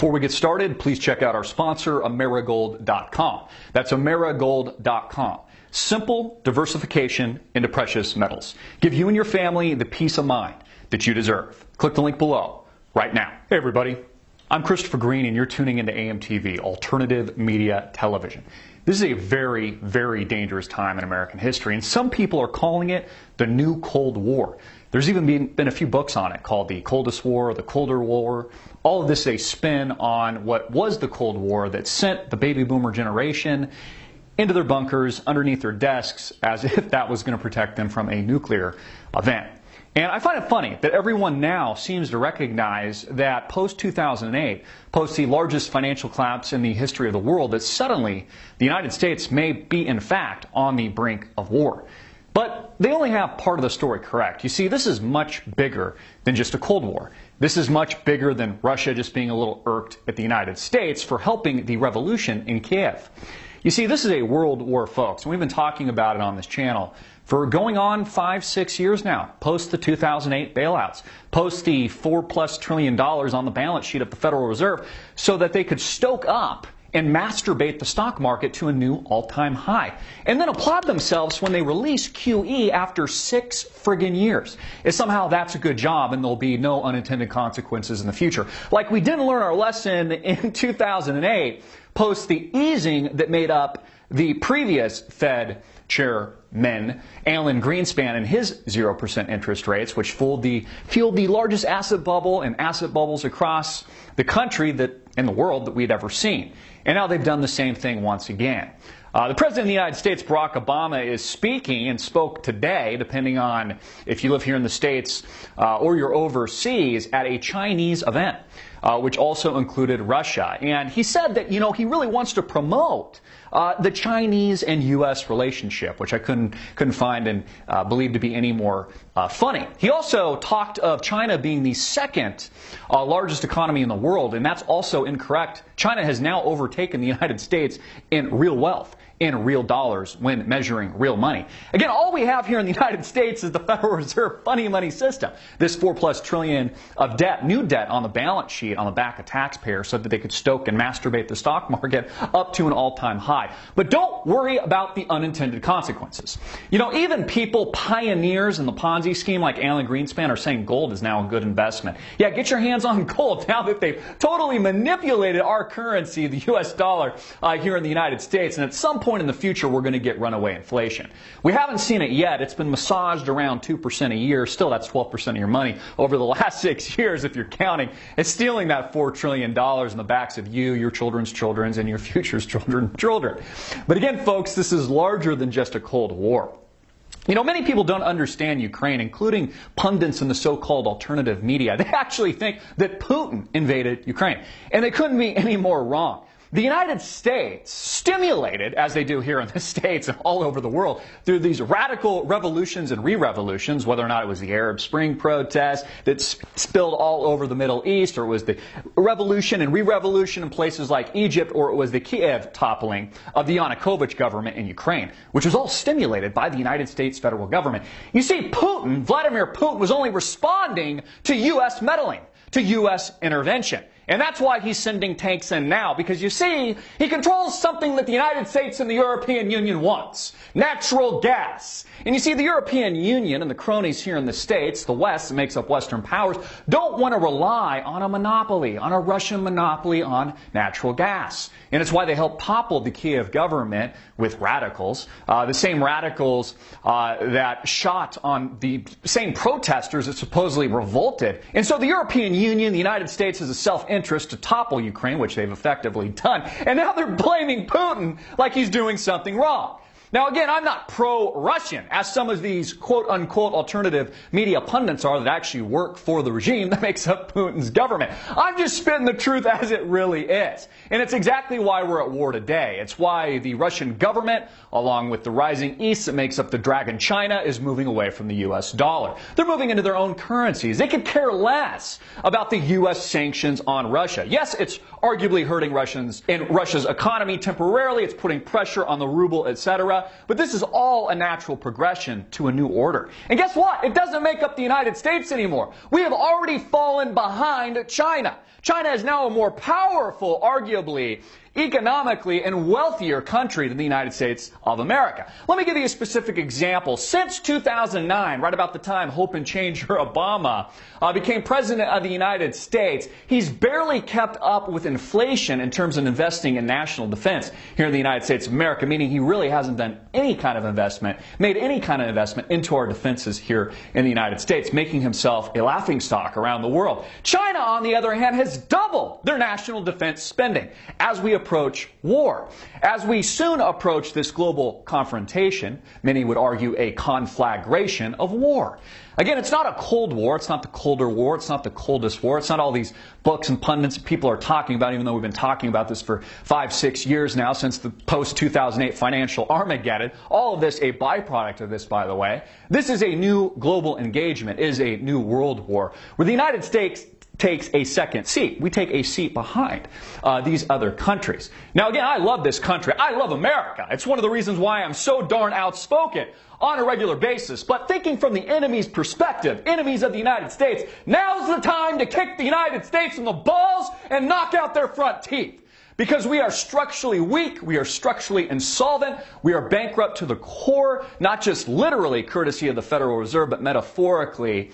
Before we get started, please check out our sponsor, Amerigold.com. That's Amerigold.com. Simple diversification into precious metals. Give you and your family the peace of mind that you deserve. Click the link below right now. Hey everybody, I'm Christopher Green and you're tuning into AMTV, Alternative Media Television. This is a very, very dangerous time in American history, and some people are calling it the new Cold War. There's even been a few books on it called the Coldest War, the Colder War. All of this is a spin on what was the Cold War that sent the baby boomer generation into their bunkers, underneath their desks, as if that was going to protect them from a nuclear event. And I find it funny that everyone now seems to recognize that post-2008, post the largest financial collapse in the history of the world, that suddenly the United States may be, in fact, on the brink of war. But they only have part of the story correct. You see, this is much bigger than just a Cold War. This is much bigger than Russia just being a little irked at the United States for helping the revolution in Kiev. You see, this is a world war, folks, and we've been talking about it on this channel for going on 5-6 years now, post the 2008 bailouts, post the $4+ trillion on the balance sheet of the Federal Reserve, so that they could stoke up and masturbate the stock market to a new all-time high, and then applaud themselves when they release QE after 6 friggin' years. If somehow that's a good job and there'll be no unintended consequences in the future. Like we didn't learn our lesson in 2008, post the easing that made up the previous Fed chairman, Alan Greenspan, and his 0% interest rates, which fueled the largest asset bubble and asset bubbles across the country and the world that we'd ever seen. And now they've done the same thing once again. The President of the United States, Barack Obama, is speaking and spoke today, depending on if you live here in the States or you're overseas, at a Chinese event, which also included Russia. And he said that, he really wants to promote the Chinese and U.S. relationship, which I couldn't find and believe to be any more funny. He also talked of China being the second largest economy in the world, and that's also incorrect. China has now overtaken the United States in real wealth, in real dollars, when measuring real money. Again, all we have here in the United States is the Federal Reserve funny money system. This $4+ trillion of debt, new debt on the balance sheet on the back of taxpayers so that they could stoke and masturbate the stock market up to an all-time high. But don't worry about the unintended consequences. Even people, pioneers in the Ponzi scheme like Alan Greenspan, are saying gold is now a good investment. Yeah, get your hands on gold now that they've totally manipulated our currency, the U.S. dollar, here in the United States. And at some point in the future, we're going to get runaway inflation. We haven't seen it yet. It's been massaged around 2% a year. Still, that's 12% of your money over the last 6 years, if you're counting. It's stealing that $4 trillion in the backs of you, your children's children, and your future's children. But again, folks, this is larger than just a Cold War. Many people don't understand Ukraine, including pundits in the so-called alternative media. They actually think that Putin invaded Ukraine. And they couldn't be any more wrong. The United States, stimulated, as they do here in the States and all over the world, through these radical revolutions and re-revolutions, whether or not it was the Arab Spring protests that spilled all over the Middle East, or it was the revolution and re-revolution in places like Egypt, or it was the Kiev toppling of the Yanukovych government in Ukraine, which was all stimulated by the United States federal government. You see, Vladimir Putin, was only responding to U.S. meddling, to U.S. intervention. And that's why he's sending tanks in now, because you see, he controls something that the United States and the European Union wants: natural gas. And you see, the European Union and the cronies here in the States, the West that makes up Western powers, don't want to rely on a monopoly, on a Russian monopoly on natural gas. And it's why they helped topple the Kiev government with radicals, the same radicals that shot on the same protesters that supposedly revolted. And so the European Union, the United States, has a self-interest to topple Ukraine, which they've effectively done. And now they're blaming Putin like he's doing something wrong. Now, again, I'm not pro-Russian, as some of these quote-unquote alternative media pundits are that actually work for the regime that makes up Putin's government. I'm just spitting the truth as it really is. And it's exactly why we're at war today. It's why the Russian government, along with the rising East that makes up the Dragon China, is moving away from the U.S. dollar. They're moving into their own currencies. They could care less about the U.S. sanctions on Russia. Yes, it's arguably hurting Russia's economy temporarily. It's putting pressure on the ruble, etc. China, but this is all a natural progression to a new order. And guess what? It doesn't make up the United States anymore. We have already fallen behind China. China is now a more powerful, arguably, economically and wealthier country than the United States of America. Let me give you a specific example. Since 2009, right about the time Hope and Changer Obama became president of the United States, he's barely kept up with inflation in terms of investing in national defense here in the United States of America, meaning he really hasn't done any kind of investment, made any kind of investment into our defenses here in the United States, making himself a laughingstock around the world. China, on the other hand, has doubled their national defense spending as we approach war. As we soon approach this global confrontation, many would argue a conflagration of war. Again, it's not a Cold War, it's not the colder war, it's not the coldest war, it's not all these books and pundits people are talking about, even though we've been talking about this for 5-6 years now, since the post-2008 financial Armageddon. All of this a byproduct of this, by the way. This is a new global engagement, is a new world war, where the United States takes a second seat. We take a seat behind these other countries. Now again, I love this country. I love America. It's one of the reasons why I'm so darn outspoken on a regular basis. But thinking from the enemy's perspective, enemies of the United States, now's the time to kick the United States in the balls and knock out their front teeth. Because we are structurally weak, we are structurally insolvent, we are bankrupt to the core, not just literally courtesy of the Federal Reserve, but metaphorically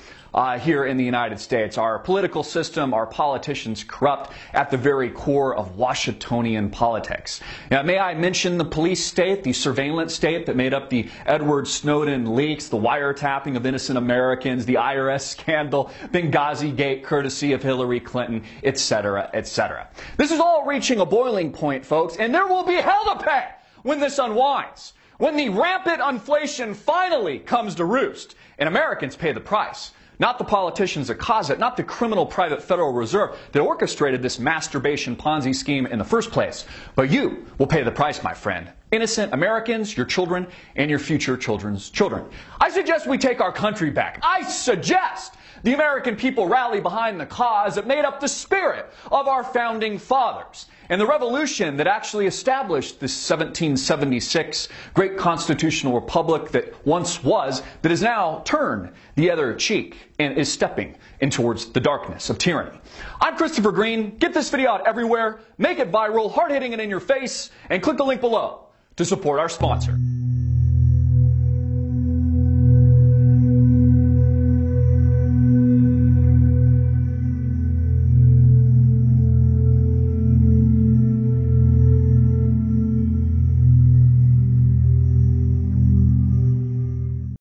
here in the United States. Our political system, our politicians corrupt at the very core of Washingtonian politics. Now, may I mention the police state, the surveillance state that made up the Edward Snowden leaks, the wiretapping of innocent Americans, the IRS scandal, Benghazi Gate courtesy of Hillary Clinton, etc., etc. This is all reaching a boiling point, folks, and there will be hell to pay when this unwinds. When the rampant inflation finally comes to roost, and Americans pay the price. Not the politicians that cause it, not the criminal private Federal Reserve that orchestrated this masturbation Ponzi scheme in the first place. But you will pay the price, my friend. Innocent Americans, your children, and your future children's children. I suggest we take our country back. I suggest the American people rally behind the cause that made up the spirit of our founding fathers and the revolution that actually established this 1776 great constitutional republic that once was, that has now turned the other cheek and is stepping in towards the darkness of tyranny. I'm Christopher Green. Get this video out everywhere, make it viral, hard-hitting it in your face, and click the link below to support our sponsor.